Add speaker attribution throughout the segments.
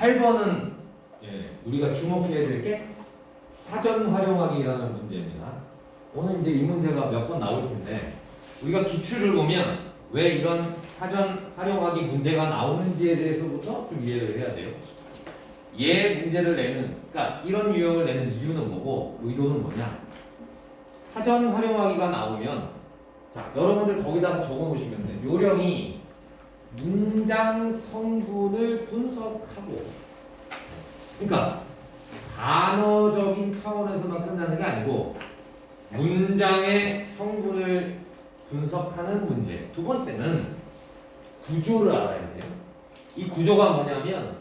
Speaker 1: 8번은 우리가 주목해야 될 게 사전 활용하기라는 문제입니다. 오늘 이제 이 문제가 몇 번 나올 텐데 우리가 기출을 보면 왜 이런 사전 활용하기 문제가 나오는지에 대해서부터 좀 이해를 해야 돼요. 얘 문제를 내는, 그러니까 이런 유형을 내는 이유는 뭐고 의도는 뭐냐? 사전 활용하기가 나오면 자 여러분들 거기다가 적어 놓으시면 돼요. 요령이 문장 성분을 분석하고, 그러니까 단어적인 차원에서만 끝나는 게 아니고 문장의 성분을 분석하는 문제. 두 번째는 구조를 알아야 돼요. 이 구조가 뭐냐면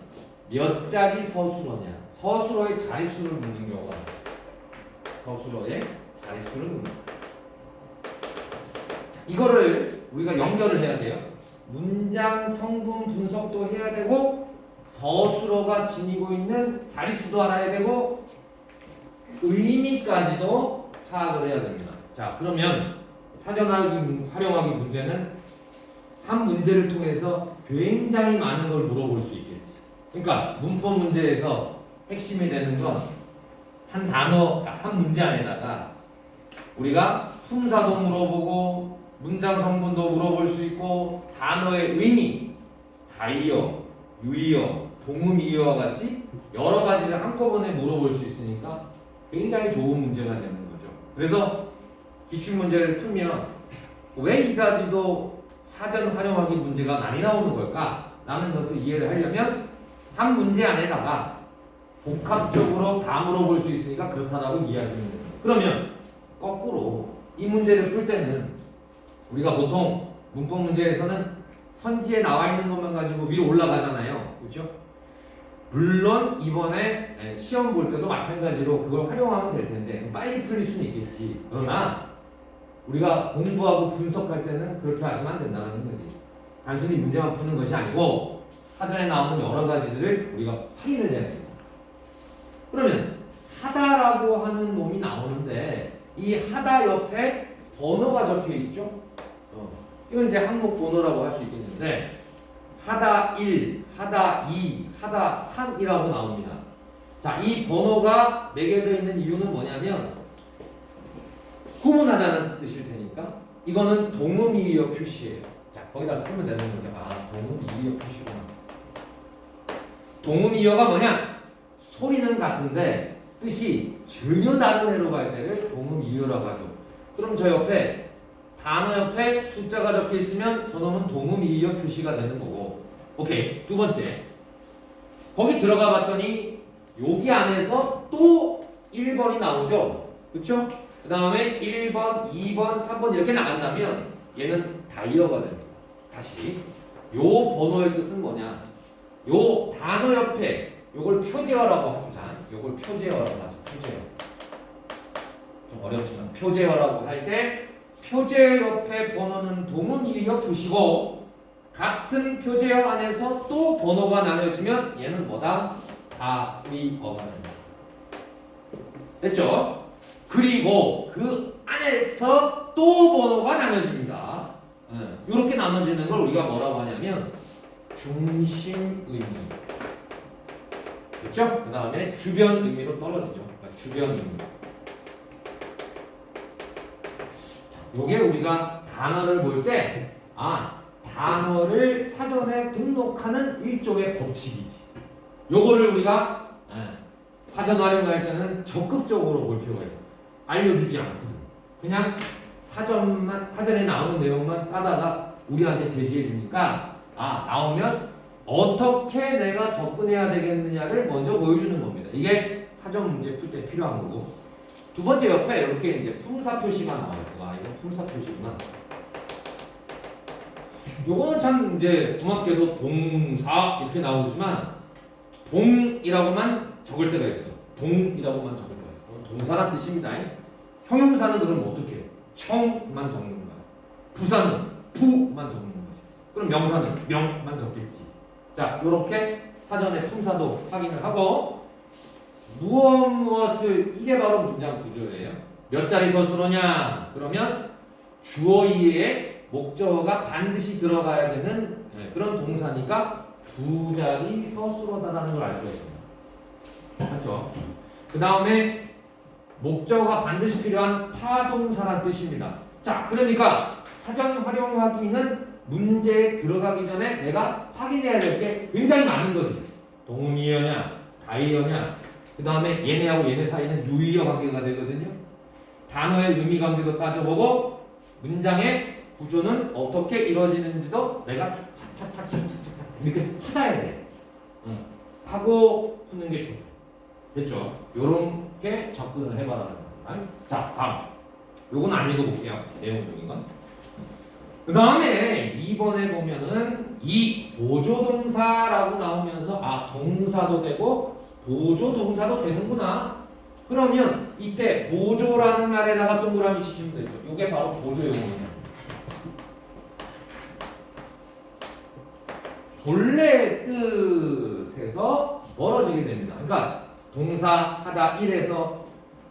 Speaker 1: 몇 자리 서술어냐, 서술어의 자릿수를 묻는 경우가 많아요. 서술어의 자릿수를 묻는 거예요. 이거를 우리가 연결을 해야 돼요. 문장 성분 분석도 해야 되고 서술어가 지니고 있는 자릿수도 알아야 되고 의미까지도 파악을 해야 됩니다. 자, 그러면 사전 활용하기 문제는 한 문제를 통해서 굉장히 많은 걸 물어볼 수 있겠지. 그러니까 문법 문제에서 핵심이 되는 건 한 단어, 한 문제 안에다가 우리가 품사도 물어보고 문장 성분도 물어볼 수 있고 단어의 의미, 다이어, 유의어, 동음이어와 같이 여러 가지를 한꺼번에 물어볼 수 있으니까 굉장히 좋은 문제가 되는 거죠. 그래서 기출 문제를 풀면 왜 이 가지도 사전 활용하기 문제가 많이 나오는 걸까? 라는 것을 이해를 하려면 한 문제 안에다가 복합적으로 다 물어볼 수 있으니까 그렇다라고 이해하시면 됩니다. 그러면 거꾸로 이 문제를 풀 때는 우리가 보통 문법 문제에서는 선지에 나와 있는 것만 가지고 위로 올라가잖아요. 그렇죠? 물론 이번에 시험 볼 때도 마찬가지로 그걸 활용하면 될 텐데 빨리 풀릴 수는 있겠지. 그러나 우리가 공부하고 분석할 때는 그렇게 하시면 안 된다는 거지. 단순히 문제만 푸는 것이 아니고 사전에 나오는 여러 가지들을 우리가 확인을 해야 됩니다. 그러면 하다라고 하는 놈이 나오는데 이 하다 옆에 번호가 적혀 있죠? 이건 이제 항목 번호라고 할 수 있겠는데 하다 1, 하다 2, 하다 3이라고 나옵니다. 자, 이 번호가 매겨져 있는 이유는 뭐냐면 구분하자는 뜻일 테니까 이거는 동음이의어 표시예요. 자, 거기다 쓰면 되는 거죠. 아, 동음이의어 표시구나. 동음이의어가 뭐냐? 소리는 같은데 뜻이 전혀 다른 애로 갈 때를 동음이의어라고 하죠. 그럼 저 옆에 단어 옆에 숫자가 적혀 있으면 저놈은 동음이의어 표시가 되는 거고. 오케이. 두 번째. 거기 들어가 봤더니 여기 안에서 또 1번이 나오죠. 그쵸? 그 다음에 1번, 2번, 3번 이렇게 나간다면 얘는 다이어가 됩니다. 다시. 요 번호의 뜻은 뭐냐? 요 단어 옆에 요걸 표제어라고 하자. 요걸 표제어라고 하죠. 표제어. 좀 어렵지만 표제어라고 할 때 표제어 옆에 번호는 동음이의어 표시고 같은 표제어 안에서 또 번호가 나눠지면 얘는 뭐다? 다의어가 된다. 됐죠? 그리고 그 안에서 또 번호가 나눠집니다. 이렇게 나눠지는 걸 우리가 뭐라고 하냐면 중심 의미. 그렇죠? 그 다음에 주변 의미로 떨어지죠. 그러니까 주변 의미. 요게 우리가 단어를 볼 때 단어를 사전에 등록하는 일종의 법칙이지. 요거를 우리가 사전 활용할 때는 적극적으로 볼 필요가 있고 알려주지 않거든. 그냥 사전에 나오는 내용만 따다가 우리한테 제시해 주니까 나오면 어떻게 내가 접근해야 되겠느냐를 먼저 보여주는 겁니다. 이게 사전 문제 풀 때 필요한 거고. 두 번째 옆에 이렇게 이제 품사 표시가 나와요. 이건 품사 표시구나. 요거는 참 이제 고맙게도 동사 이렇게 나오지만 동이라고만 적을 때가 있어. 동이라고만 적을 때가 있어. 동사란 뜻입니다. 형용사는 그러면 어떻게 해요? 형만 적는 거야. 부사는 부만 적는 거지. 그럼 명사는 명만 적겠지. 자, 요렇게 사전에 품사도 확인을 하고 무엇을 이게 바로 문장 구조예요. 몇 자리 서술어냐? 그러면 주어 이외에 목적어가 반드시 들어가야 되는 그런 동사니까 두 자리 서술어다라는 걸 알 수가 있습니다. 맞죠? 그 다음에 목적어가 반드시 필요한 타동사란 뜻입니다. 자, 그러니까 사전 활용하기는 문제에 들어가기 전에 내가 확인해야 될 게 굉장히 많은 거지. 동음이어냐, 다이어냐, 그 다음에 얘네하고 얘네 사이는 유의어 관계가 되거든요. 단어의 의미 관계도 따져보고 문장의 구조는 어떻게 이루어지는지도 내가 착착착착착착 이렇게 찾아야 돼. 하고 푸는 게 좋다. 됐죠? 요렇게 접근을 해봐라. 자, 다음. 요건 안 읽어볼게요. 내용적인 건. 그 다음에 2번에 보면은 이 보조동사라고 나오면서 아, 동사도 되고 보조동사도 되는구나. 그러면 이때 보조라는 말에다가 동그라미 치시면 되죠. 요게 바로 보조용어입니다. 본래 뜻에서 멀어지게 됩니다. 그러니까 동사 하다 1에서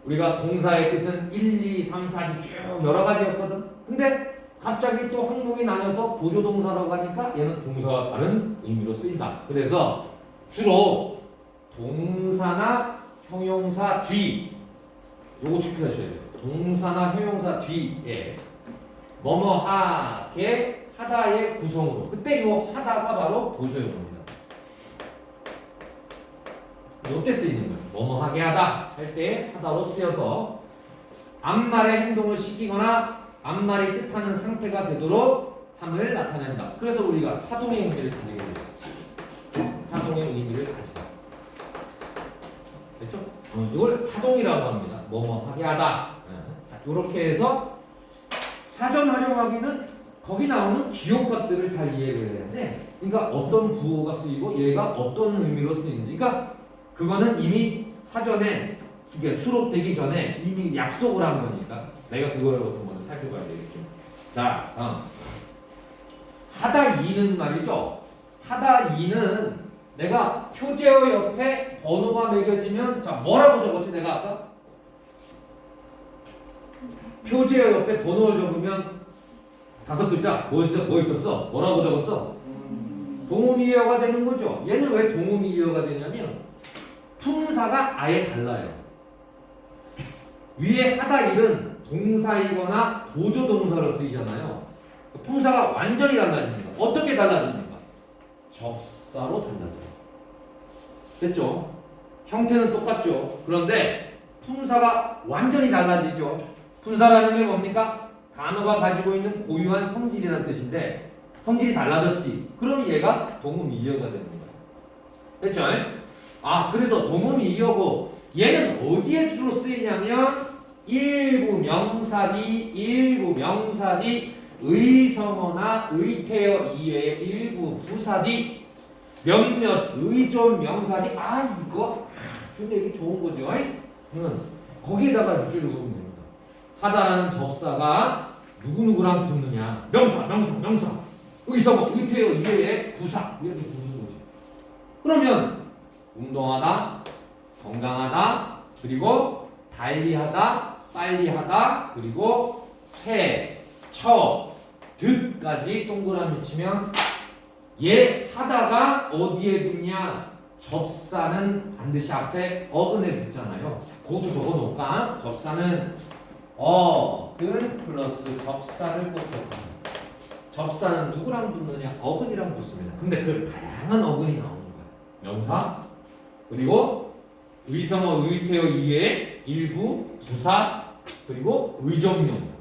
Speaker 1: 우리가 동사의 뜻은 1, 2, 3, 4이 쭉 여러 가지였거든. 근데 갑자기 또 항목이 나눠서 보조동사라고 하니까 얘는 동사와 다른 의미로 쓰인다. 그래서 주로 동사나 형용사 뒤 요거 체크하셔야 돼요. 동사나 형용사 뒤에 뭐뭐하게 하다의 구성으로 그때 요 하다가 바로 보조용어입니다. 요때 쓰이는 거예요. 뭐뭐하게 하다 할 때 하다로 쓰여서 앞말의 행동을 시키거나 앞말이 뜻하는 상태가 되도록 함을 나타낸다. 그래서 우리가 사동의 의미를 가지게 되죠. 사동의 의미를 가지다. 됐죠? 이걸 사동이라고 합니다. 뭐뭐하게 하다. 자, 이렇게 해서 사전 활용하기는 거기 나오는 기억값들을 잘 이해를 해야 돼. 그러니까 어떤 부호가 쓰이고 얘가 어떤 의미로 쓰이는지. 그러니까 그거는 이미 사전에 이게 수록되기 전에 이미 약속을 한 거니까 내가 그걸 어떤 거는 살펴봐야 되겠죠. 자, 다음. 하다 이는 말이죠. 하다 이는 내가 표제어 옆에 번호가 매겨지면 자 뭐라고 적었지 내가 아까? 표제어 옆에 번호를 적으면 5글자 뭐 있었어? 뭐라고 적었어? 동음이어가 되는 거죠. 얘는 왜 동음이어가 되냐면 품사가 아예 달라요. 위에 하다 일은 동사이거나 보조동사로 쓰이잖아요. 품사가 완전히 달라집니다. 어떻게 달라집니까? 접사로 달라져요. 됐죠? 형태는 똑같죠. 그런데 품사가 완전히 달라지죠. 품사라는 게 뭡니까? 단어가 가지고 있는 고유한 성질이라는 뜻인데 성질이 달라졌지. 그럼 얘가 동음이어가 되는 거예요. 됐죠? 아, 그래서 동음이어고 얘는 어디에 주로 쓰이냐면 일부 명사디, 의성어나 의태어 이외의 일부 부사디, 몇몇 의존 명사디. 아, 이거 아주 되게 좋은 거죠. 거기에다가 밑줄 그으면 됩니다. 하다라는 접사가 누구누구랑 붙느냐. 명사. 의성어, 의태어 이외의 부사 이렇게 붙는 거죠. 그러면 운동하다, 건강하다, 그리고 달리하다, 빨리하다, 그리고 채, 처, 듣까지 동그라미 치면 얘 하다가 어디에 붙냐? 접사는 반드시 앞에 어근에 붙잖아요. 그것도 적어놓을까? 접사는 어근 플러스 접사를 꼭 적어요. 접사는 누구랑 붙느냐? 어근이랑 붙습니다. 근데 그 다양한 어근이 나오는 거예요. 명사, 그리고 의성어, 의태어 이외에 일부 부사, 그리고 의정명사.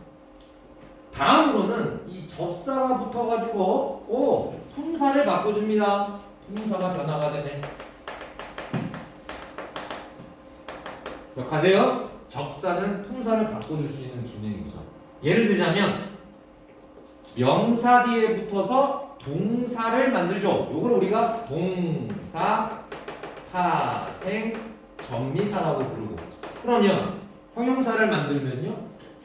Speaker 1: 다음으로는 이 접사가 붙어가지고 품사를 바꿔줍니다. 품사가 변화가 되네. 기억하세요? 접사는 품사를 바꿔줄 수 있는 기능이 있어. 예를 들자면 명사 뒤에 붙어서 동사를 만들죠. 이걸 우리가 동사, 파생, 전미사라고 부르고. 그러면 형용사를 만들면요,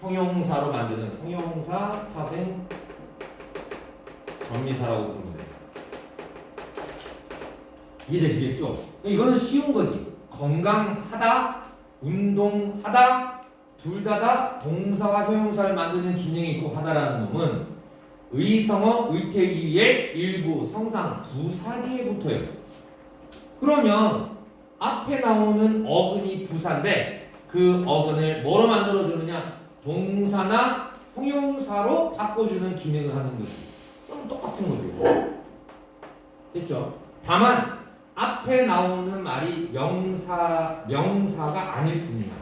Speaker 1: 형용사로 만드는 형용사, 파생, 전미사라고 부르면 돼요. 이해되시겠죠? 이거는 쉬운 거지. 건강하다, 운동하다, 둘 다 동사와 형용사를 만드는 기능이 있고 하다라는 놈은 의성어, 의태위의 일부 성상 부사기에 붙어요. 그러면 앞에 나오는 어근이 부사인데 그 어근을 뭐로 만들어주느냐? 동사나 형용사로 바꿔주는 기능을 하는 거지. 그럼 똑같은 거죠. 됐죠? 다만 앞에 나오는 말이 명사가 아닐 뿐이야.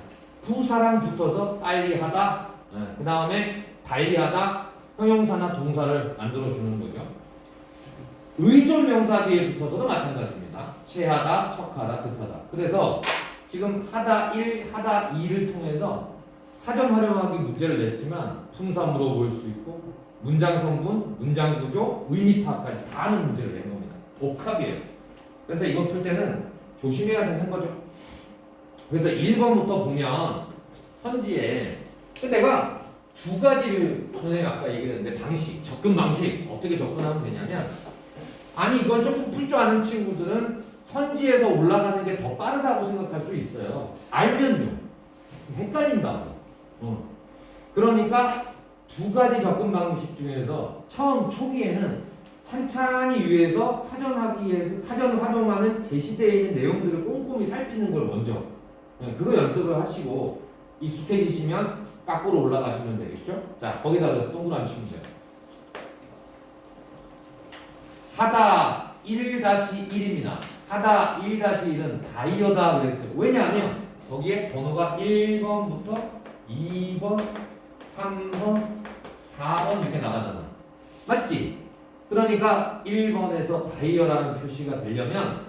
Speaker 1: 부사랑 붙어서 빨리 하다, 그 다음에 달리 하다, 형용사나 동사를 만들어주는 거죠. 의존 명사 뒤에 붙어서도 마찬가지입니다. 체하다, 척하다, 뜻하다. 그래서 지금 하다 1, 하다 2를 통해서 사전 활용하기 문제를 냈지만 품사 물어볼 수 있고 문장 성분, 문장 구조, 의미 파악까지 다 하는 문제를 낸 겁니다. 복합이에요. 그래서 이거 풀 때는 조심해야 되는 거죠. 그래서 1번부터 보면 선지에 내가 두 가지를 선생님이 아까 얘기했는데 방식, 접근 방식 어떻게 접근하면 되냐면 아니 이걸 조금 풀 줄 아는 친구들은 선지에서 올라가는 게 더 빠르다고 생각할 수 있어요. 알면요. 헷갈린다고. 그러니까 두 가지 접근 방식 중에서 처음 초기에는 찬찬히 위에서 사전을 활용하는 제시되어 있는 내용들을 꼼꼼히 살피는 걸 먼저 그거 연습을 하시고 익숙해지시면 거꾸로 올라가시면 되겠죠? 자, 거기다가 동그라미 치면 돼요. 하다 1-1입니다. 하다 1-1은 다이어다 그랬어요. 왜냐하면 거기에 번호가 1번부터 2번, 3번, 4번 이렇게 나가잖아. 맞지? 그러니까 1번에서 다이어라는 표시가 되려면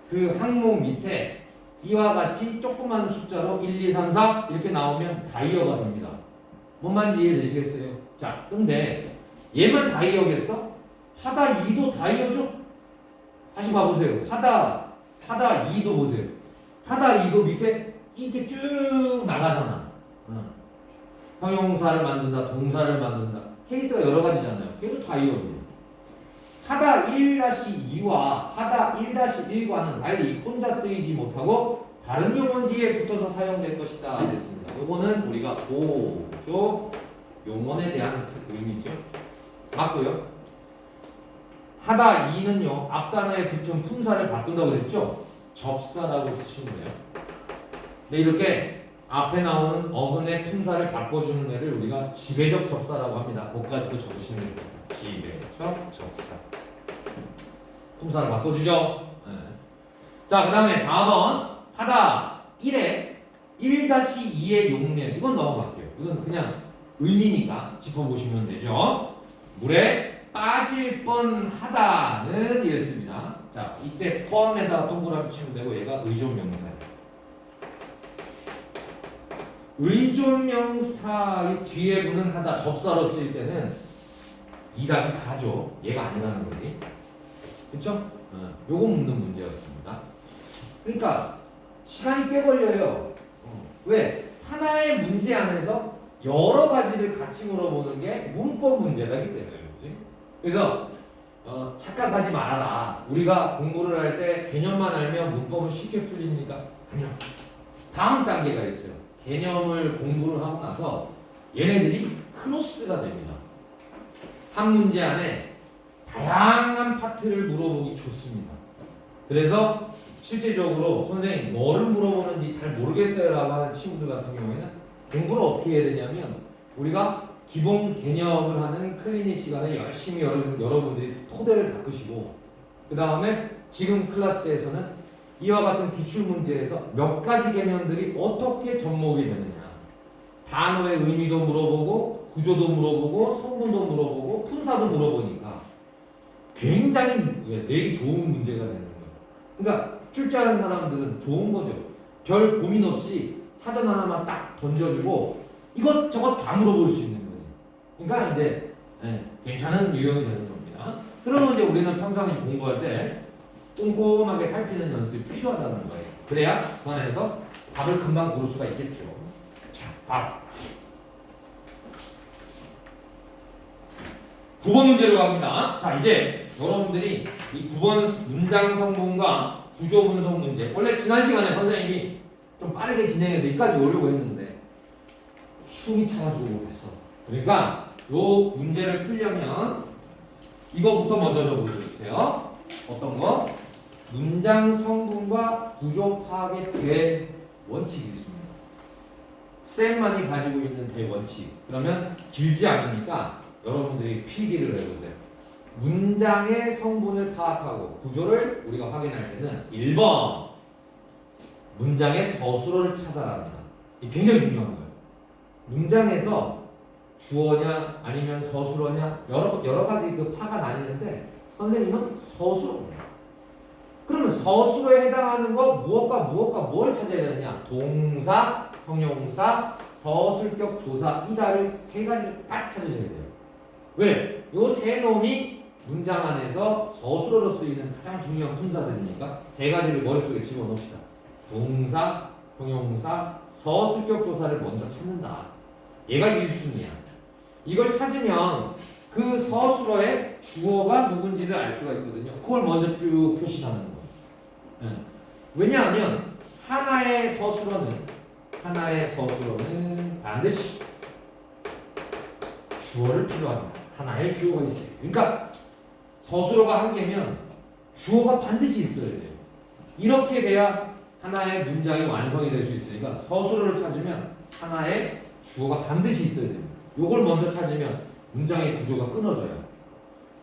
Speaker 1: 그 항목 밑에 이와 같이 조그만 숫자로 1, 2, 3, 4 이렇게 나오면 다이어가 됩니다. 뭔 말인지 이해되시겠어요? 자, 근데 얘만 다이어겠어? 하다 2도 다이어죠? 다시 봐보세요. 하다 2도 보세요. 하다 2도 밑에 이렇게 쭉 나가잖아. 형용사를 만든다, 동사를 만든다. 케이스가 여러 가지잖아요. 그래도 다이어입니다. 하다 1-2와 하다 1-1과는 달리 혼자 쓰이지 못하고 다른 용어 뒤에 붙어서 사용될 것이다 됐습니다. 요거는 우리가 보조 용언에 대한 의미죠. 맞고요. 하다 2는요 앞단어에 붙은 품사를 바꾼다고 그랬죠. 접사라고 쓰시면 돼요. 네, 이렇게 앞에 나오는 어근의 품사를 바꿔주는 애를 우리가 지배적 접사라고 합니다. 그거 가지고 적으시면 됩니다. 지배적 접사. 품사를 바꿔주죠. 네. 자, 그 다음에 4번 하다 1에 1-2의 용례. 이건 넘어갈게요. 이건 그냥 의미니까 짚어보시면 되죠. 물에 빠질 뻔하다는 이랬습니다. 자, 이때 뻔에다가 동그라미 치면 되고 얘가 의존명사예요. 의존명사의 뒤에 붙는 하다 접사로 쓰일 때는 2-4죠. 얘가 아니라는 거지. 그쵸? 요거 묻는 문제였습니다. 그러니까 시간이 꽤 걸려요. 왜? 하나의 문제 안에서 여러 가지를 같이 물어보는 게 문법 문제라기 때문에 그렇지? 그래서 착각하지 말아라. 우리가 공부를 할 때 개념만 알면 문법은 쉽게 풀립니까? 아니요. 다음 단계가 있어요. 개념을 공부를 하고 나서 얘네들이 크로스가 됩니다. 한 문제 안에 다양한 파트를 물어보기 좋습니다. 그래서 실제적으로 선생님 뭐를 물어보는지 잘 모르겠어요 라고 하는 친구들 같은 경우에는 공부를 어떻게 해야 되냐면 우리가 기본 개념을 하는 클리닉 시간에 열심히 여러분들이 토대를 닦으시고 그 다음에 지금 클래스에서는 이와 같은 기출문제에서 몇 가지 개념들이 어떻게 접목이 되느냐 단어의 의미도 물어보고 구조도 물어보고 성분도 물어보고 품사도 물어보니까 굉장히 내기 좋은 문제가 되는 거예요. 그러니까 출제하는 사람들은 좋은 거죠. 별 고민 없이 사전 하나만 딱 던져주고 이것저것 다 물어볼 수 있는 거예요. 그러니까 이제 괜찮은 유형이 되는 겁니다. 그러면 이제 우리는 평상 공부할 때 꼼꼼하게 살피는 연습이 필요하다는 거예요. 그래야 그 안에서 답을 금방 고를 수가 있겠죠. 자, 밥. 9번 문제로 갑니다. 자, 이제 여러분들이 이 9번 문장 성분과 구조 분석 문제. 원래 지난 시간에 선생님이 좀 빠르게 진행해서 여기까지 오려고 했는데 숨이 차가지고 못했어. 그러니까 요 문제를 풀려면 이거부터 먼저 적어주세요. 어떤 거? 문장 성분과 구조 파악의 대원칙이 있습니다. 쌤만이 가지고 있는 대원칙. 그러면 길지 않으니까 여러분들이 필기를 해보세요. 문장의 성분을 파악하고 구조를 우리가 확인할 때는 1번 문장의 서술어를 찾아라 합니다. 이게 굉장히 중요한 거예요. 문장에서 주어냐 아니면 서술어냐 여러 가지 그 파가 나뉘는데 선생님은 서술어입니다. 그러면 서술어에 해당하는 거 무엇과 뭘 찾아야 되느냐? 동사, 형용사, 서술격 조사 이다를 세 가지를 딱 찾으셔야 돼요. 왜? 요 세 놈이 문장 안에서 서술어로 쓰이는 가장 중요한 분사들이니까 세 가지를 머릿속에 집어넣읍시다. 동사, 형용사, 서술격 조사를 먼저 찾는다. 얘가 1순위야. 이걸 찾으면 그 서술어의 주어가 누군지를 알 수가 있거든요. 그걸 먼저 쭉 표시하는 거예요. 왜냐하면 하나의 서술어는 반드시 주어를 필요합니다. 하나의 주어가 있어요. 그러니까 서술어가 한 개면 주어가 반드시 있어야 돼요. 이렇게 돼야 하나의 문장이 완성이 될 수 있으니까 서술어를 찾으면 하나의 주어가 반드시 있어야 됩니다. 요걸 먼저 찾으면 문장의 구조가 끊어져요.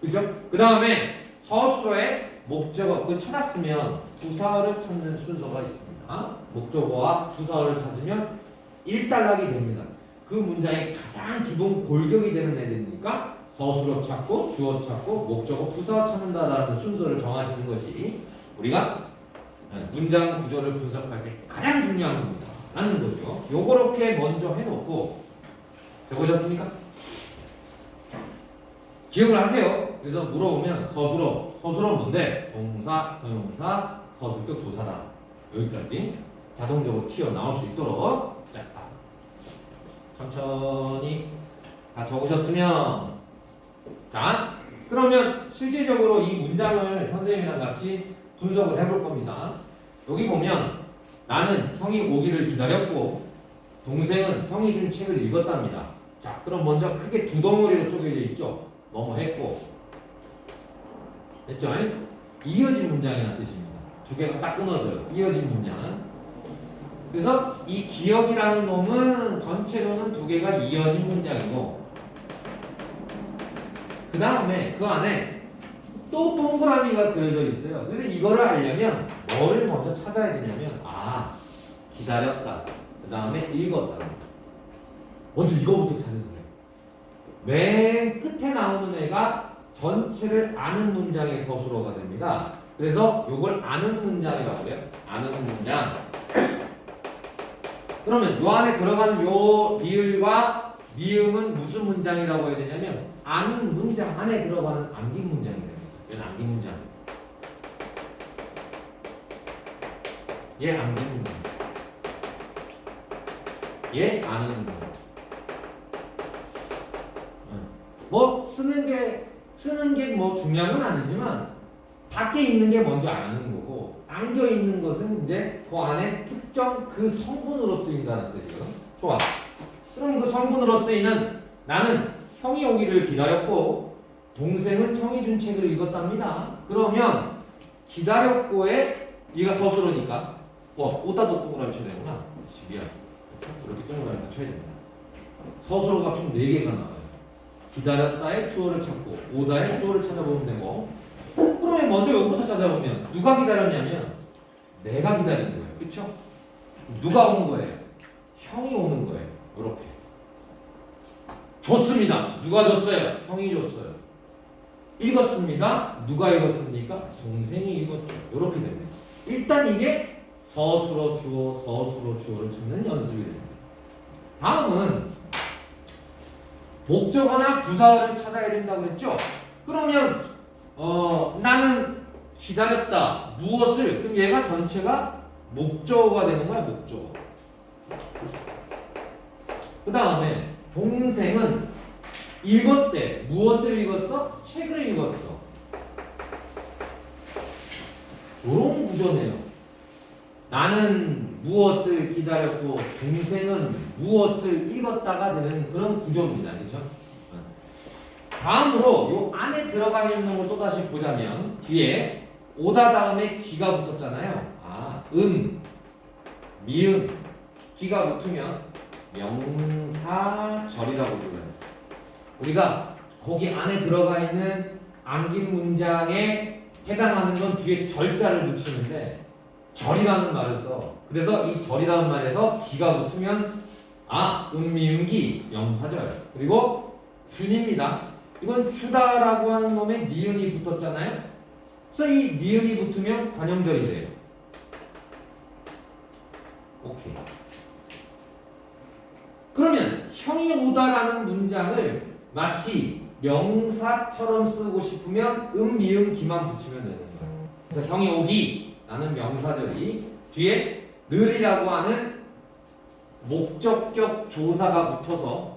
Speaker 1: 그죠? 그 다음에 서술어의 목적어, 그 찾았으면 부사어를 찾는 순서가 있습니다. 목적어와 부사어를 찾으면 일단락이 됩니다. 그 문장의 가장 기본 골격이 되는 애들이니까 서술어 찾고 주어 찾고 목적어 부사어 찾는다라는 순서를 정하시는 것이 우리가 문장 구조를 분석할 때 가장 중요한 겁니다. 라는 거죠. 요거렇게 먼저 해놓고 적으셨습니까? 기억을 하세요. 그래서 물어보면 서술어 뭔데? 동사, 형용사, 서술격 조사다. 여기까지 자동적으로 튀어나올 수 있도록 자, 천천히 다 적으셨으면 자, 그러면 실질적으로 이 문장을 선생님이랑 같이 분석을 해볼 겁니다. 여기 보면 나는 형이 오기를 기다렸고 동생은 형이 준 책을 읽었답니다. 자, 그럼 먼저 크게 두 덩어리로 쪼개져 있죠. 뭐뭐 했고 됐죠? 이어진 문장이라는 뜻입니다. 두 개가 딱 끊어져요. 이어진 문장. 그래서 이 기억이라는 놈은 전체로는 두 개가 이어진 문장이고 그 다음에 그 안에 또 동그라미가 그려져 있어요. 그래서 이거를 알려면 뭐를 먼저 찾아야 되냐면 기다렸다. 그 다음에 읽었다. 먼저 이거부터 찾으세요. 맨 끝에 나오는 애가 전체를 아는 문장의 서술어가 됩니다. 그래서 이걸 아는 문장이라고 해요. 아는 문장. 그러면 요 안에 들어가는 요 리을과 미음은 무슨 문장이라고 해야 되냐면 아는 문장 안에 들어가는 암긴 문장이 됩니다. 이건 암긴 문장. 얘 암긴 문장. 얘 아는 문장. 뭐 쓰는 게 뭐 중요한 건 아니지만 밖에 있는 게 먼저 아는 거고 안겨 있는 것은 이제 그 안에 특정 그 성분으로 쓰인다는 뜻이에요. 좋아. 그럼 그 성분으로 쓰이는 나는 형이 오기를 기다렸고 동생은 형이 준 책을 읽었답니다. 그러면 기다렸고에 얘가 서술어니까 오다도 동그라미 쳐야 되구나. 미안. 이렇게 동그라미 쳐야 됩니다. 서술어가 총 4개가 나와요. 기다렸다의 주어를 찾고 오다의 주어를 찾아보면 되고 그러면 먼저 여기부터 찾아보면 누가 기다렸냐면 내가 기다린 거예요. 그쵸? 누가 온 거예요? 형이 오는 거예요. 이렇게 줬습니다. 누가 줬어요? 형이 줬어요. 읽었습니다. 누가 읽었습니까? 동생이 읽었죠. 이렇게 됩니다. 일단 이게 서술어 주어를 찾는 연습이 됩니다. 다음은 목적어나 부사어를 찾아야 된다고 그랬죠? 그러면 나는 기다렸다. 무엇을? 그럼 얘가 전체가 목적어가 되는 거야. 목적어. 그 다음에 동생은 읽었대. 무엇을 읽었어? 책을 읽었어. 이런 구조네요. 나는 무엇을 기다렸고 동생은 무엇을 읽었다가 되는 그런 구조입니다. 그렇죠? 다음으로 요 안에 들어가 있는 놈을 또다시 보자면 뒤에 오다 다음에 기가 붙었잖아요. 미음, 기가 붙으면 명사절이라고 불러요. 우리가 거기 안에 들어가 있는 암긴 문장에 해당하는 건 뒤에 절자를 붙이는데 절이라는 말을 써. 그래서 이 절이라는 말에서 기가 붙으면 미음기 명사절. 그리고 준입니다. 이건 주다라고 하는 놈에 니은이 붙었잖아요. 그래서 이 니은이 붙으면 관형절이 돼요. 오케이. 그러면 형이 오다라는 문장을 마치 명사처럼 쓰고 싶으면 미음, 기만 붙이면 되는 거예요. 그래서 형이 오기 라는 명사절이 뒤에 를이라고 하는 목적격 조사가 붙어서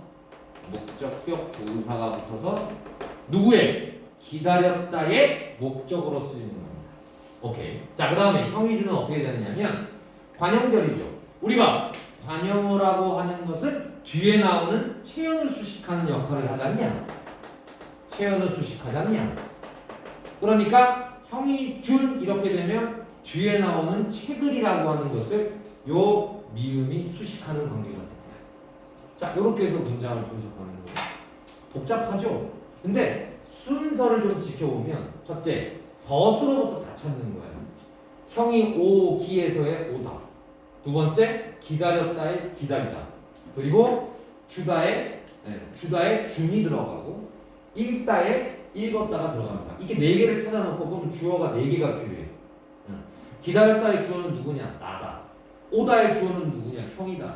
Speaker 1: 누구의? 기다렸다의 목적으로 쓰이는 겁니다. 오케이. 자, 그 다음에 형이주는 어떻게 되느냐면 관형절이죠. 우리가 관형어라고 하는 것은 뒤에 나오는 체연을 수식하는 역할을 하잖냐. 그러니까 형이준 이렇게 되면 뒤에 나오는 체글이라고 하는 것을 요 미음이 수식하는 관계가 됩니다. 자, 이렇게 해서 문장을 분석하는 거예요. 복잡하죠? 근데 순서를 좀 지켜보면 첫째, 서술어부터 다 찾는 거예요. 형이 오기에서의 오다. 두 번째, 기다렸다의 기다리다. 그리고 주다의 준이 들어가고 읽다의 읽었다가 들어갑니다. 이게 네 개를 찾아놓고 그러면 주어가 네 개가 필요해요. 기다렸다의 주어는 누구냐? 나다. 오다의 주어는 누구냐? 형이다.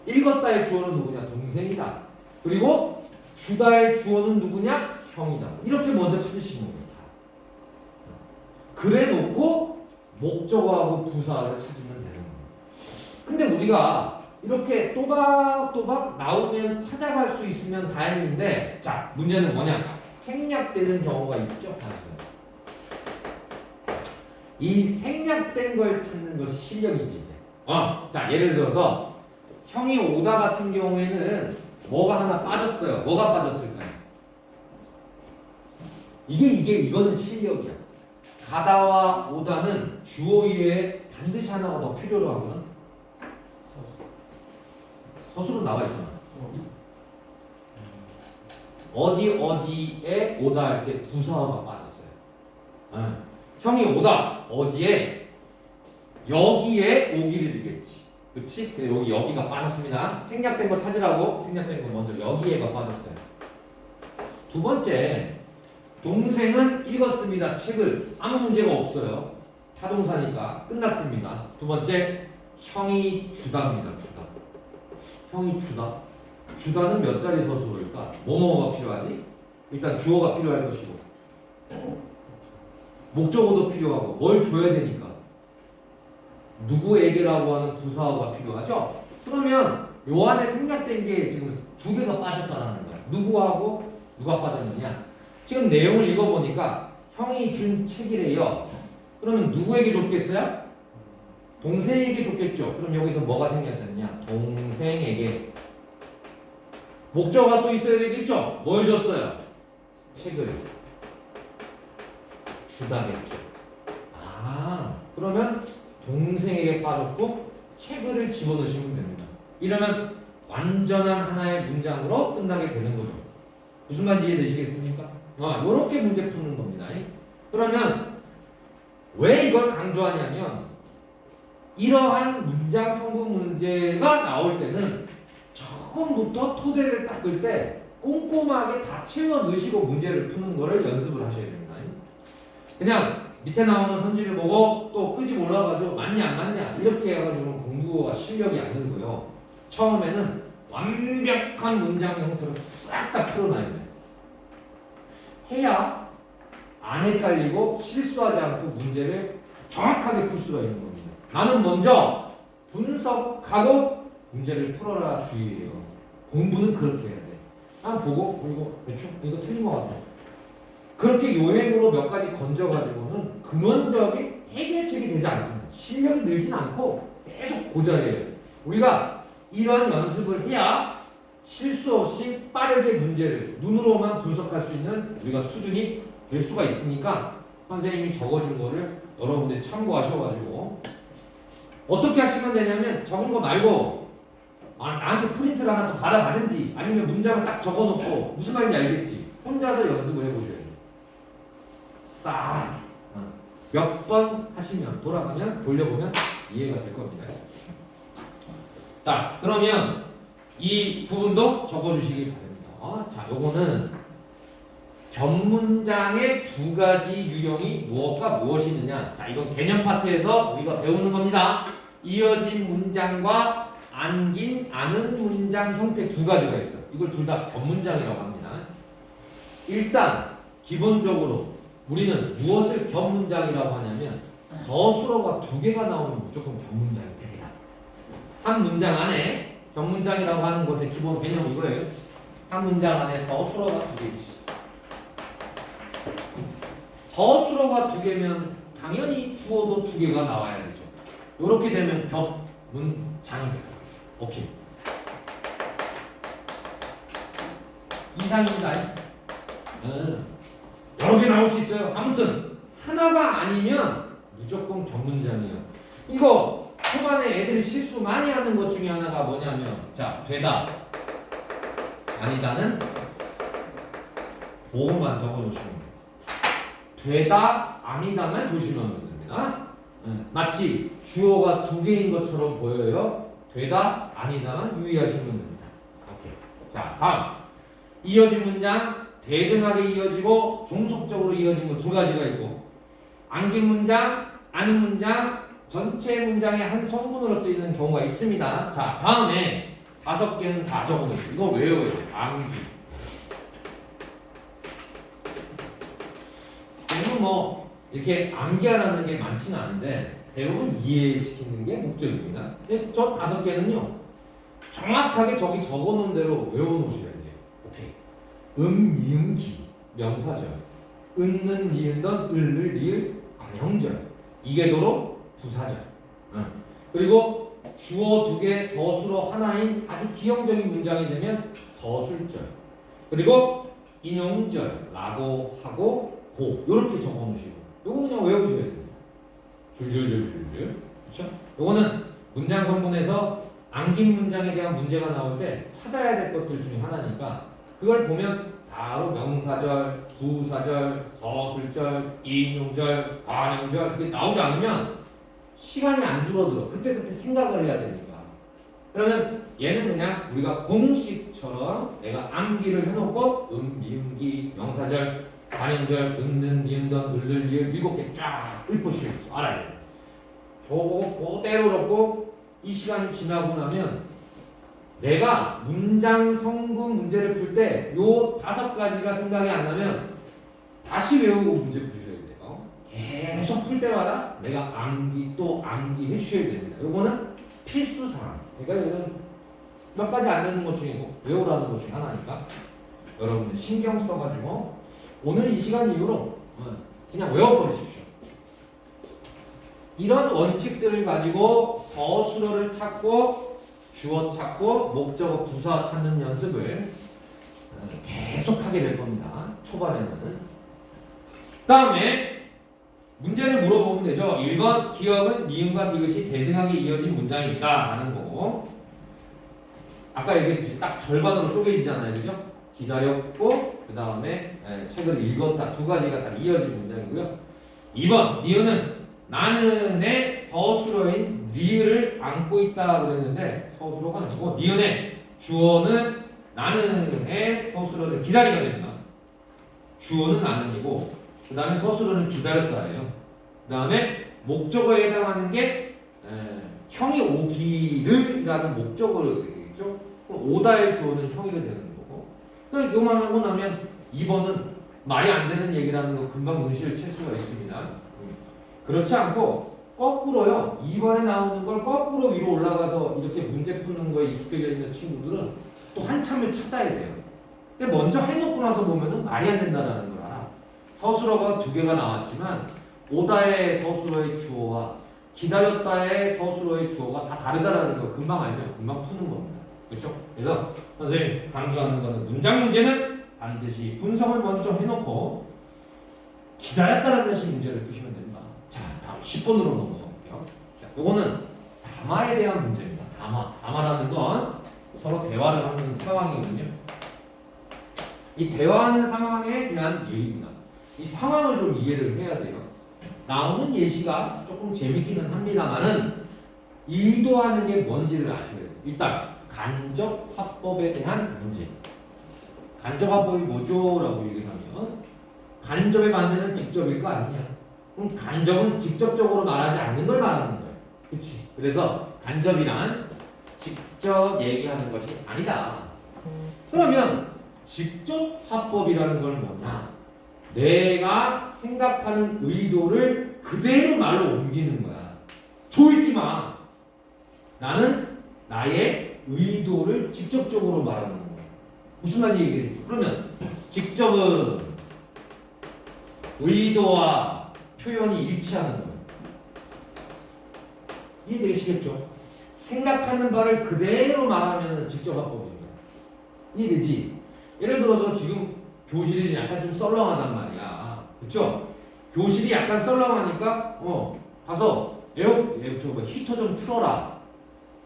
Speaker 1: 읽었다의 주어는 누구냐? 동생이다. 그리고 주다의 주어는 누구냐? 형이다. 이렇게 먼저 찾으시는 겁니다. 그래 놓고 목적어하고 부사를 찾으면 되는 겁니다. 근데 우리가 이렇게 또박또박 나오면 찾아갈 수 있으면 다행인데, 자, 문제는 뭐냐? 생략되는 경우가 있죠, 사실은. 이 생략된 걸 찾는 것이 실력이지, 이제. 자, 예를 들어서 형이 오다 같은 경우에는 뭐가 하나 빠졌어요. 뭐가 빠졌을까요? 이거는 실력이야. 가다와 오다는 주어 이외에 반드시 하나가 더 필요로 하거든. 서술은 나와 있잖아. 어디에 오다 할 때 부사어가 빠졌어요. 형이 오다 어디에? 여기에 오기를 이겠지. 그렇지? 여기가 빠졌습니다. 생략된 거 찾으라고. 생략된 거 먼저 여기에가 빠졌어요. 두 번째, 동생은 읽었습니다. 책을. 아무 문제가 없어요. 타동사니까 끝났습니다. 두 번째, 형이 주다입니다. 형이 주다. 주다는 몇 자리 서술어일까? 뭐뭐가 필요하지? 일단 주어가 필요할 것이고 목적어도 필요하고 뭘 줘야 되니까 누구에게라고 하는 부사어가 필요하죠? 그러면 요 안에 생략된 게 지금 두 개가 빠졌다는 거야. 누구하고 누가 빠졌느냐? 지금 내용을 읽어보니까 형이 준 책이래요. 그러면 누구에게 줬겠어요? 동생에게 줬겠죠. 그럼 여기서 뭐가 생략됐냐? 동생에게. 목적어가 또 있어야 되겠죠? 뭘 줬어요? 책을 주다겠죠. 그러면 동생에게 빠졌고 책을 집어넣으시면 됩니다. 이러면 완전한 하나의 문장으로 끝나게 되는 거죠. 무슨 말인지 이해되시겠습니까? 이렇게 문제 푸는 겁니다. 그러면 왜 이걸 강조하냐면 이러한 문장 성분 문제가 나올 때는 처음부터 토대를 닦을 때 꼼꼼하게 다 채워 넣으시고 문제를 푸는 거를 연습을 하셔야 됩니다. 그냥 밑에 나오는 선지를 보고 또 끄집 올라가지고 맞냐 안 맞냐 이렇게 해가지고 공부가 실력이 안 늘고요. 처음에는 완벽한 문장 형태로 싹 다 풀어놔야 돼요. 해야 안 헷갈리고 실수하지 않고 문제를 정확하게 풀 수가 있는 겁니다. 나는 먼저 분석하고 문제를 풀어라 주의예요. 공부는 그렇게 해야 돼. 한번 보고 그리고 대충 이거 틀린 것 같아. 그렇게 요행으로 몇 가지 건져가지고는 근원적인 해결책이 되지 않습니다. 실력이 늘진 않고 계속 고자리에요. 우리가 이런 연습을 해야 실수 없이 빠르게 문제를 눈으로만 분석할 수 있는 우리가 수준이 될 수가 있으니까 선생님이 적어준 거를 여러분들이 참고하셔가지고 어떻게 하시면 되냐면 적은 거 말고 나한테 프린트를 하나 또 받아가든지 아니면 문장을 딱 적어놓고 무슨 말인지 알겠지? 혼자서 연습을 해보셔야 돼요. 싹 몇 번 하시면 돌려보면 이해가 될 겁니다. 자, 그러면 이 부분도 적어주시기 바랍니다. 자, 요거는 견문장의 두 가지 유형이 무엇과 무엇이 있느냐. 자, 이건 개념 파트에서 우리가 배우는 겁니다. 이어진 문장과 아는 문장 형태 두 가지가 있어요. 이걸 둘 다 견문장이라고 합니다. 일단 기본적으로 우리는 무엇을 견문장이라고 하냐면 서술어가 두 개가 나오면 무조건 견문장이 됩니다. 한 문장 안에 견문장이라고 하는 것의 기본 개념이 이거예요. 한 문장 안에 서술어가 두 개지. 서술어가 두 개면 당연히 주어도 두 개가 나와야 되죠. 이렇게 되면 견문장이 돼요. 오케이. 이상입니다. 여러 개 나올 수 있어요. 아무튼 하나가 아니면 무조건 견문장이에요. 이거 초반에 애들이 실수 많이 하는 것 중에 하나가 뭐냐면 자, 되다 아니다는 보고만 적어놓으시면 돼요. 되다 아니다만 조심하면 됩니다. 마치 주어가 두 개인 것처럼 보여요. 되다 아니다만 유의하시면 됩니다. 오케이. 자, 다음 이어진 문장 대등하게 이어지고 종속적으로 이어진 거 두 가지가 있고 안긴 문장, 아는 문장, 전체 문장의 한 성분으로 쓰이는 경우가 있습니다. 자, 다음에 5개는 다 적어놓으세요. 이거 외워야 돼요. 암기. 대부분 뭐 이렇게 암기하라는 게 많지는 않은데 대부분 이해시키는 게 목적입니다. 근데 저 5개는요 정확하게 저기 적어놓은 대로 외워놓으셔야 돼요. 오케이. 미음, 기 명사절, 은는, 니은던, 을을, 리을, 관형절, 이계도로 부사절. 그리고 주어 두 개, 서술어 하나인 아주 기형적인 문장이 되면 서술절. 그리고 인용절, 라고 하고 고 이렇게 적어놓으시고 요거 그냥 외우셔야 됩니다. 줄줄줄줄줄. 그렇죠? 요거는 문장 성분에서 안긴 문장에 대한 문제가 나올 때 찾아야 될 것들 중에 하나니까 그걸 보면 바로 명사절, 부사절, 서술절, 인용절, 관용절 이렇게 나오지 않으면 시간이 안 줄어들어. 그때 생각을 해야 되니까. 그러면 얘는 그냥 우리가 공식처럼 내가 암기를 해놓고 미음기, 명사절, 관용절, 은는, 니은던, 을을, 리을 7개 쫙 읊으실 줄 알아야 돼요. 저거 그대로 적고 이 시간이 지나고 나면 내가 문장 성분 문제를 풀 때 요 5가지가 생각이 안 나면 다시 외우고 문제 푸셔야 돼요. 계속 풀 때마다 내가 암기 또 암기 해주셔야 됩니다. 요거는 필수 사항. 그러니까 이건 몇 가지 안 되는 것 중이고 외우라는 것 중에 하나니까 여러분들 신경 써가지고 오늘 이 시간 이후로 그냥 외워버리십시오. 이런 원칙들을 가지고 서술어를 찾고 주어 찾고 목적어 부사 찾는 연습을 계속 하게 될 겁니다. 초반에는. 다음에 문제를 물어보면 되죠. 1번 기억은 니은과 디귿이 대등하게 이어진 문장입니다. 라는 거고 아까 얘기했듯이 딱 절반으로 쪼개지잖아요. 그죠? 기다렸고 그 다음에 책을 읽었다. 두 가지가 딱 이어진 문장이고요. 2번 니은은 나는의 서술어인 리을을 안고 있다 그랬는데 서술어가 아니고 니은의 주어는 나는의 서술어를 기다리가 됩니다. 주어는 나는이고 그 다음에 서술어는 기다렸다예요. 그 다음에 목적어에 해당하는 게 형이 오기를 이라는 목적어를 되겠죠. 오다의 주어는 형이가 되는 거고 그러니까 이것만 하고 나면 2번은 말이 안 되는 얘기라는 거 금방 눈치를 챌 수가 있습니다. 그렇지 않고 거꾸로요. 2번에 나오는 걸 거꾸로 위로 올라가서 이렇게 문제 푸는 거에 익숙해져 있는 친구들은 또 한참을 찾아야 돼요. 근데 먼저 해놓고 나서 보면은 말이 안 된다는 걸 알아. 서술어가 2개가 나왔지만 오다의 서술어의 주어와 기다렸다의 서술어의 주어가 다 다르다라는 걸 금방 알면 금방 푸는 겁니다. 그렇죠? 그래서 선생님 강조하는 거는 문장 문제는 반드시 분석을 먼저 해놓고 기다렸다는 듯이 문제를 푸시면 됩니다. 자, 다음 10번으로 넘어가 볼게요. 자, 요거는 담화에 대한 문제입니다. 담화라는 건 서로 대화를 하는 상황이거든요. 이 대화하는 상황에 대한 예입니다. 이 상황을 좀 이해를 해야 돼요. 나오는 예시가 조금 재밌기는 합니다만은 의도하는 게 뭔지를 아셔야 돼요. 일단 간접화법에 대한 문제. 간접화법이 뭐죠? 라고 얘기를 하면 간접의 반대는 직접일 거 아니냐. 그럼 간접은 직접적으로 말하지 않는 걸 말하는 거예요. 그치? 그래서 간접이란 직접 얘기하는 것이 아니다. 그러면 직접 화법이라는 건 뭐냐? 내가 생각하는 의도를 그대로 말로 옮기는 거야. 조이지 마. 나는 나의 의도를 직접적으로 말하는 거야. 무슨 말인지 얘기했죠? 그러면 직접은 의도와 표현이 일치하는 거예요. 이해되시겠죠? 생각하는 바를 그대로 말하면 직접 화법이에요. 이해되지? 예를 들어서 지금 교실이 약간 좀 썰렁하단 말이야. 그쵸? 교실이 약간 썰렁하니까 가서 히터 좀 틀어라.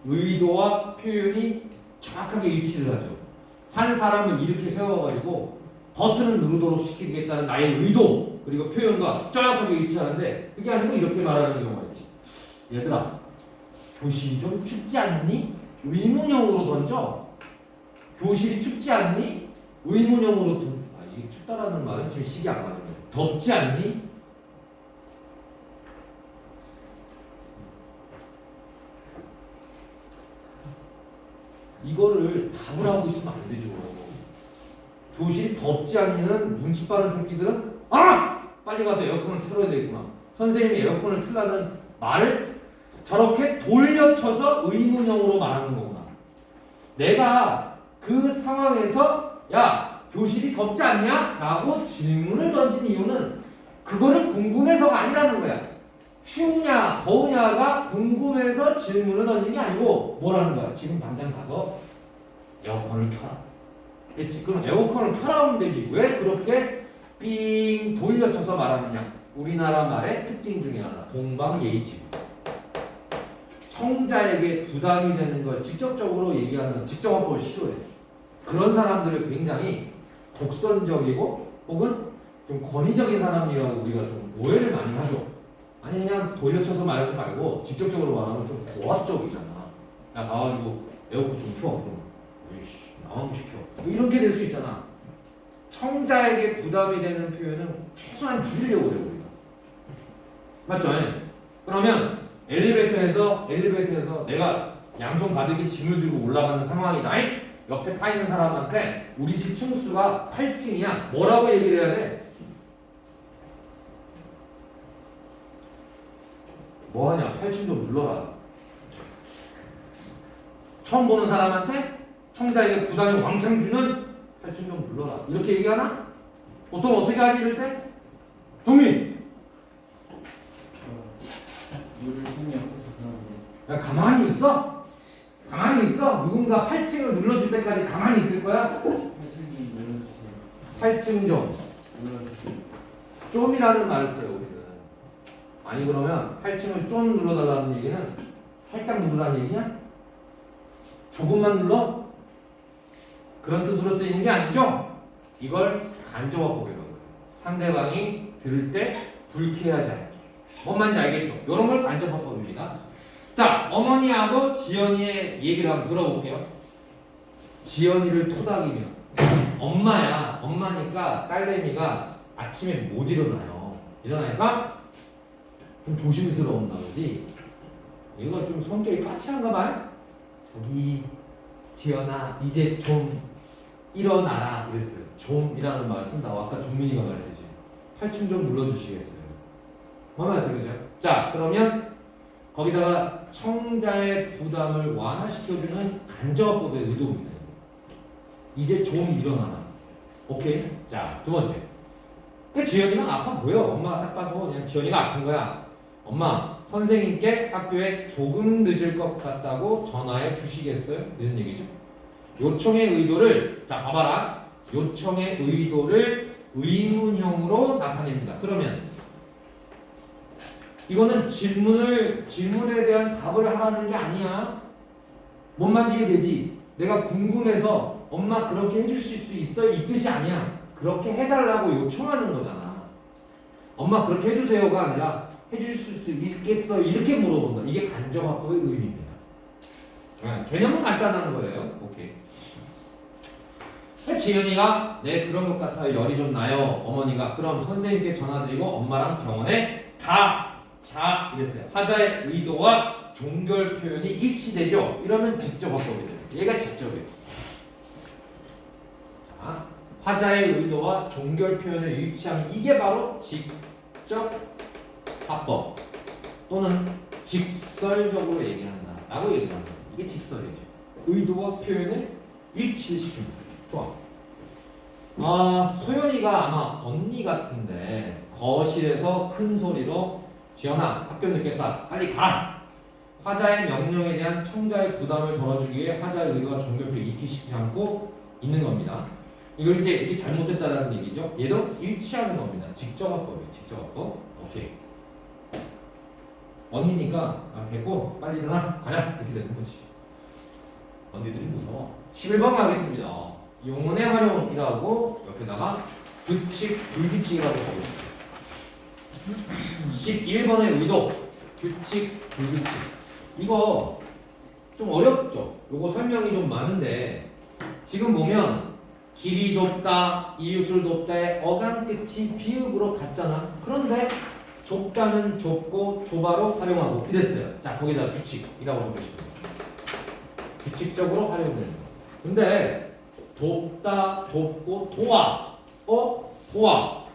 Speaker 1: 의도와 표현이 정확하게 일치를 하죠. 한 사람을 이렇게 세워가지고 버튼을 누르도록 시키겠다는 나의 의도 그리고 표현과 정확하게 일치하는데 그게 아니고 이렇게 말하는 경우가 있지. 얘들아, 교실이 좀 춥지 않니? 의문형으로 던져. 교실이 춥지 않니? 의문형으로 던져. 이게 춥다라는 말은 지금 식이 안 맞는 거예요. 덥지 않니? 이거를 답을 하고 있으면 안 되죠. 교실이 덥지 않니는 눈치 빠른 새끼들은 빨리 가서 에어컨을 틀어야 되겠구나. 선생님이 에어컨을 틀라는 말을 저렇게 돌려쳐서 의문형으로 말하는 거구나. 내가 그 상황에서 야 교실이 덥지 않냐? 라고 질문을 던진 이유는 그거를 궁금해서가 아니라는 거야. 춥냐 더우냐가 궁금해서 질문을 던진 게 아니고 뭐라는 거야? 지금 당장 가서 에어컨을 켜라. 그렇지? 그럼 에어컨을 켜라 하면 되지. 왜 그렇게 삥 돌려쳐서 말하느냐? 우리나라 말의 특징 중에 하나 동방예의지구. 청자에게 부담이 되는 걸 직접적으로 얘기하는 직접화법을 싫어해. 그런 사람들을 굉장히 독선적이고 혹은 좀 권위적인 사람이라고 우리가 좀 오해를 많이 하죠. 아니 그냥 돌려쳐서 말하지 말고 직접적으로 말하면 좀 고압적이잖아. 야 가가지고 에어컨 좀 켜. 에이씨 나만 시켜. 뭐 이렇게 될 수 있잖아. 청자에게 부담이 되는 표현은 최소한 줄이려고 그래 우리가. 맞죠? 그러면 엘리베이터에서 내가 양손 가득히 짐을 들고 올라가는 상황이다. 옆에 타 있는 사람한테 우리 집 층수가 8층이야. 뭐라고 얘기를 해야 돼? 뭐하냐? 8층 좀 눌러라. 처음 보는 사람한테 청자에게 부담을 왕창 주는 8층 좀 눌러라. 이렇게 얘기하나? 보통 어떻게 하지 이럴 때? 종민!
Speaker 2: 물을 손이 없어서 그런
Speaker 1: 야 가만히 있어? 가만히 있어? 누군가 8층을 눌러줄 때까지 가만히 있을 거야? 8층 좀 좀이라는 말을 써요 우리는. 아니 그러면 8층을 좀 눌러달라는 얘기는 살짝 누르라는 얘기냐? 조금만 눌러? 그런 뜻으로 쓰이는 게 아니죠? 이걸 간접화법이라고 해요. 상대방이 들을 때 불쾌하지 않게. 뭔 말인지 알겠죠? 이런 걸 간접화법입니다. 자, 어머니하고 지연이의 얘기를 한번 들어볼게요. 지연이를 토닥이며 엄마야. 엄마니까 딸내미가 아침에 못 일어나요. 일어나니까 좀 조심스러웠나 보지. 얘가 좀 성격이 까칠한가 봐요. 저기 지연아 이제 좀 일어나라 이랬어요. 좀이라는 말을 쓴다고 아까 종민이가 말했지. 8층 좀 눌러주시겠어요. 맞죠, 그죠? 자, 그러면 거기다가 청자의 부담을 완화시켜주는 간접화법의 의도입니다. 이제 좀 일어나라. 오케이? 자, 두 번째. 지연이가 아파 보여. 엄마가 딱 봐서 그냥 지연이가 아픈 거야. 엄마, 선생님께 학교에 조금 늦을 것 같다고 전화해 주시겠어요? 이런 얘기죠. 요청의 의도를 자 봐봐라. 요청의 의도를 의문형으로 나타냅니다. 그러면 이거는 질문에 대한 답을 하라는 게 아니야. 못 만지게 되지. 내가 궁금해서 엄마 그렇게 해주실 수 있어요? 이 뜻이 아니야. 그렇게 해달라고 요청하는 거잖아. 엄마 그렇게 해주세요가 아니라 해주실 수 있겠어? 이렇게 물어본다. 이게 간접화법의 의미입니다. 개념은 간단한 거예요. 오케이. 지연이가 네 그런 것 같아요. 열이 좀 나요. 어머니가 그럼 선생님께 전화드리고 엄마랑 병원에 자 이랬어요. 화자의 의도와 종결 표현이 일치되죠. 이러면 직접화법이 돼요. 얘가 직접이에요. 자, 화자의 의도와 종결 표현의 일치하는 이게 바로 직접화법 또는 직설적으로 얘기한다라고 얘기합니다. 이게 직설이죠. 의도와 표현을 일치시킵니다. 좋아. 소연이가 아마 언니 같은데 거실에서 큰 소리로 지연아 학교 늦겠다 빨리 가. 화자의 명령에 대한 청자의 부담을 덜어주기 위해 화자의 의도와 종결표를 익히시키지 않고 있는 겁니다. 이걸 이제 이게 잘못됐다라는 얘기죠. 얘도 일치하는 겁니다. 직접화법이에요. 직접화법. 오케이. 언니니까 됐고 빨리 일어나 가자 이렇게 되는 거지. 언니들이 무서워. 11번 가겠습니다. 용언의 활용이라고 옆에다가 규칙, 불규칙이라고 적으십시오. 11번의 의도, 규칙, 불규칙. 이거 좀 어렵죠? 요거 설명이 좀 많은데 지금 보면 길이 좁다, 이웃을 돕다의 어간 끝이 비읍으로 같잖아. 그런데 좁다는 좁고 좁아로 활용하고 이랬어요. 자, 거기다 규칙이라고 적으시면 규칙적으로 활용되는 거. 근데 돕다, 돕고 도와, 도와.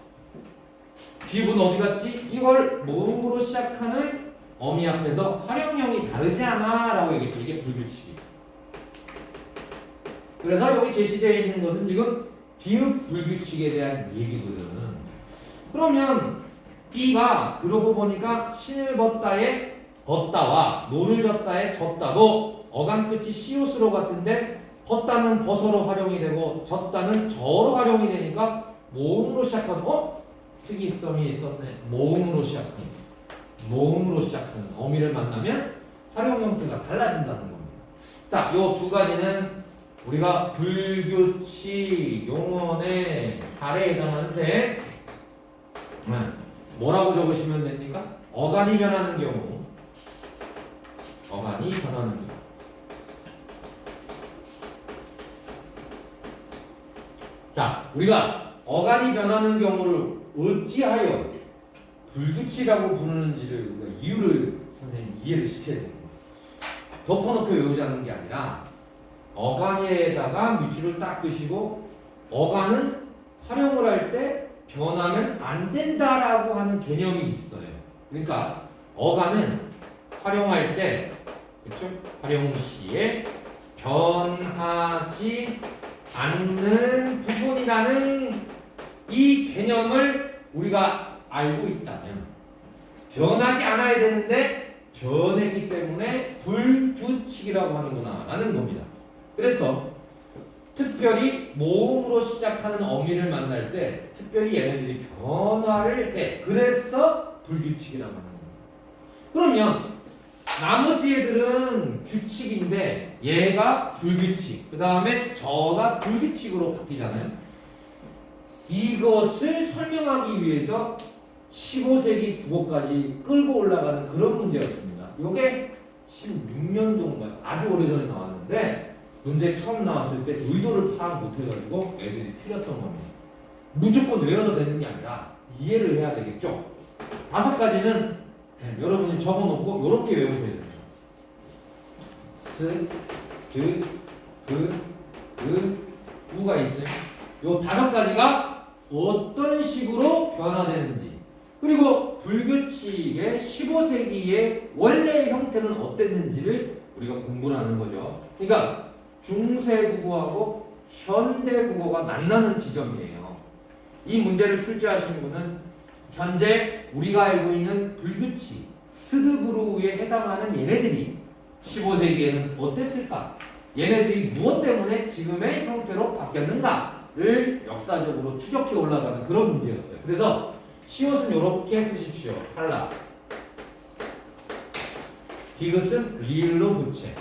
Speaker 1: 비읍은 어디 갔지? 이걸 모음으로 시작하는 어미 앞에서 활용형이 다르지 않아 라고 얘기했죠. 이게 불규칙이에요. 그래서 여기 제시되어 있는 것은 지금 비읍 불규칙에 대한 얘기거든. 그러면 B가 그러고 보니까 신을 벗다의 벗다와 노를 졌다의 졌다도 어간 끝이 시옷으로 같은데 벗다는 벗어로 활용이 되고 졌다는 저로 활용이 되니까 모음으로 시작한 특이성이 있었네. 모음으로 시작한 어미를 만나면 활용 형태가 달라진다는 겁니다. 자, 요 두 가지는 우리가 불규칙 용언의 사례에 해당하는데 뭐라고 적으시면 됩니까? 어간이 변하는 경우. 자, 우리가 어간이 변하는 경우를 어찌하여 불규칙이라고 부르는지를 우리가 이유를 선생님 이해를 시켜야 됩니다. 덮어놓고 외우자는 게 아니라 어간에다가 밑줄을 딱 끄시고 어간은 활용을 할 때 변하면 안 된다라고 하는 개념이 있어요. 그러니까 어간은 활용할 때 그렇죠? 활용 시에 변하지 않는 부분이라는 이 개념을 우리가 알고 있다면 변하지 않아야 되는데 변했기 때문에 불규칙이라고 하는구나 라는 겁니다. 그래서 특별히 모음으로 시작하는 어미를 만날 때 특별히 얘네들이 변화를 해. 그래서 불규칙이라고 하는 겁니다. 그러면 나머지 애들은 규칙인데 얘가 불규칙, 그 다음에 저가 불규칙으로 바뀌잖아요. 이것을 설명하기 위해서 15세기 국어까지 끌고 올라가는 그런 문제였습니다. 이게 16년도인가요? 아주 오래전에 나왔는데 문제 처음 나왔을 때 의도를 파악 못해가지고 애들이 틀렸던 겁니다. 무조건 외워서 되는 게 아니라 이해를 해야 되겠죠. 5가지는 여러분이 적어놓고 이렇게 외우셔야 됩니다. 스, 드, 그, 우가 있어요. 요 5가지가 어떤 식으로 변화되는지, 그리고 불규칙의 15세기의 원래의 형태는 어땠는지를 우리가 공부를 하는 거죠. 그러니까 중세국어하고 현대국어가 만나는 지점이에요. 이 문제를 출제하신 분은 현재 우리가 알고 있는 불규칙, 스드부르에 해당하는 얘네들이 15세기에는 어땠을까? 얘네들이 무엇 때문에 지금의 형태로 바뀌었는가를 역사적으로 추적해 올라가는 그런 문제였어요. 그래서 시옷은 이렇게 쓰십시오. 탈락. 디귿은 리을로 교체.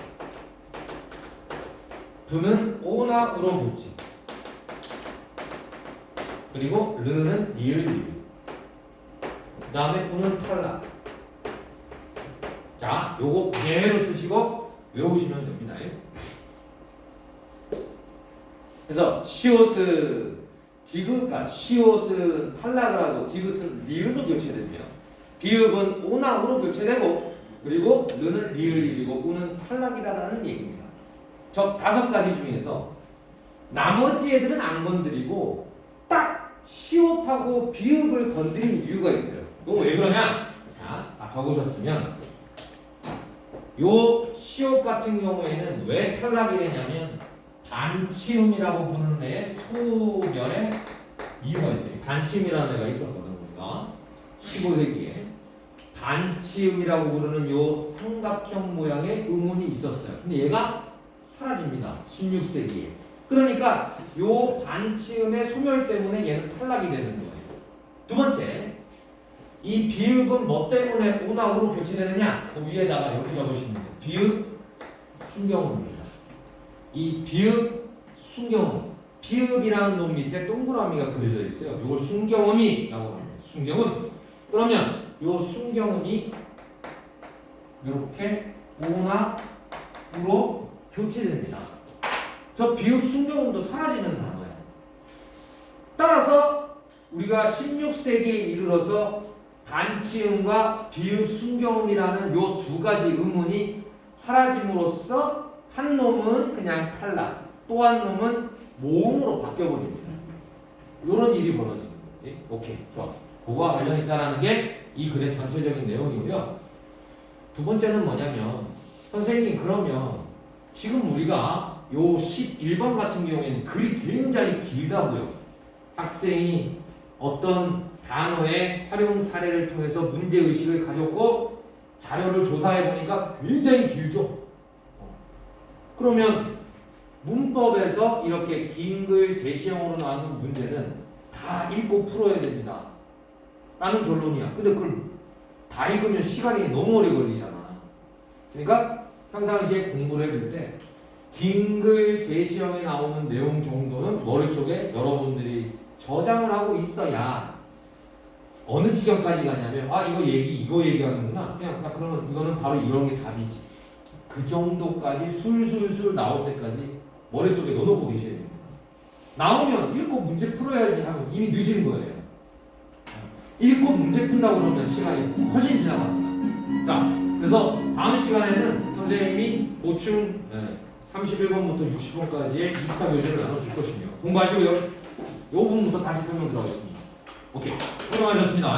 Speaker 1: 두는 오나 우로 교체. 그리고 르는 리을 리을. 그 다음에 우는 탈락. 자, 요거 그대로 쓰시고 외우시면 됩니다. 그래서 시옷은 디귿과 시옷은 탈락을 하고 디귿은 리을로 교체됩니다. 비읍은 오나 우로 교체되고 그리고 르는 리을 리이고 우는 탈락이다라는 얘기입니다. 저 5가지 중에서 나머지 애들은 안 건드리고 딱 시옷하고 비읍을 건드린 이유가 있어요. 그거 왜 그러냐? 자, 적으셨으면 요 시옷 같은 경우에는 왜 탈락이 되냐면 반치음이라고 부르는 애의 소멸의 이유가 있어요. 반치음이라는 애가 있었거든 우리가 15세기에 반치음이라고 부르는 요 삼각형 모양의 음운이 있었어요. 근데 얘가 사라집니다. 16세기에. 그러니까 요 반치음의 소멸 때문에 얘는 탈락이 되는 거예요. 두 번째, 이 비읍은 뭐 때문에 오나우로 교체되느냐? 그 위에다가 이렇게 적으시면 돼요. 비읍 순경음입니다. 이 비읍 순경음. 비읍이라는 놈 밑에 동그라미가 그려져 있어요. 이걸 순경음이라고 합니다. 순경음. 그러면 요 순경음이 이렇게 오나우로 교체됩니다. 저 비읍 순경음도 사라지는 단어예요. 따라서 우리가 16세기에 이르러서 반치음과 비읍 순경음이라는 요 2가지 음운이 사라짐으로써 한 놈은 그냥 탈락, 또 한 놈은 모음으로 바뀌어버립니다. 이런 일이 벌어지는 거지. 오케이, 좋아. 그거와 관련이 있다는 게 이 글의 전체적인 내용이고요. 두 번째는 뭐냐면 선생님 그러면 지금 우리가 요 11번 같은 경우에는 글이 굉장히 길다고요. 학생이 어떤 단어의 활용 사례를 통해서 문제의식을 가졌고 자료를 조사해 보니까 굉장히 길죠. 그러면 문법에서 이렇게 긴 글 제시형으로 나오는 문제는 다 읽고 풀어야 됩니다. 라는 결론이야. 근데 그걸 다 읽으면 시간이 너무 오래 걸리잖아. 그러니까 평상시에 공부를 해볼 때 긴 글 제시형에 나오는 내용 정도는 머릿속에 여러분들이 저장을 하고 있어야 어느 지경까지 가냐면 이거 얘기하는구나. 그냥 그러면 이거는 바로 이런 게 답이지. 그 정도까지 술술술 나올 때까지 머릿속에 넣어놓고 계셔야 됩니다. 나오면 읽고 문제 풀어야지 하면 이미 늦은 거예요. 읽고 문제 푼다고 그러면 시간이 훨씬 지나갑니다. 자, 그래서 다음 시간에는 선생님이 보충 31번부터 60번까지의 2차 교재를 나눠줄 것이며 공부하시고요. 이 부분부터 다시 설명 들어가겠습니다. 오케이, 수고하셨습니다.